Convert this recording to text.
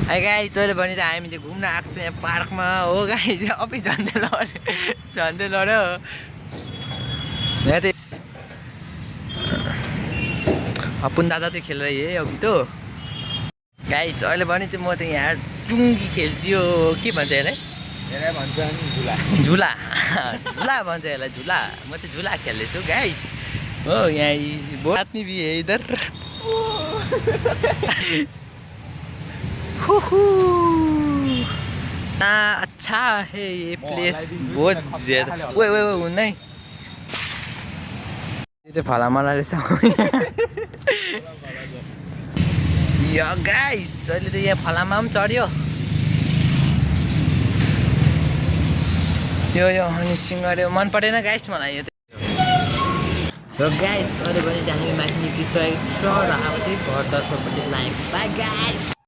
है गाइस अहिले पनि त हामी त्यो घुम्न आएको छ यहाँ पार्कमा हो गाइस अफिस झन्डै लड्यो यहाँ त अपुन दादा त खेल रही है अभी तो गाइस अहिले पनि त म त यहाँ चुङ्गी खेल्थ्यो के भन्छ यसलाई झुला झुला झुला भन्छ यसलाई झुला म त झुला खेल्दैछु गाइस हो यहाँ बहुत भी है इधर ना अच्छा है ये प्लेस बहुत ज्यादा वो नहीं ये फलामला रहेछ यो गाइस अहिले त यहाँ फलाममा पनि चढ्यो यो अनि सिँगड्यो मन परेन गाइस मलाई यो र गाइस अहिले पनि हामी माथि निक्लिसकेको छ र अब चाहिँ घरतर्फपट्टि लागेको बाई गाइस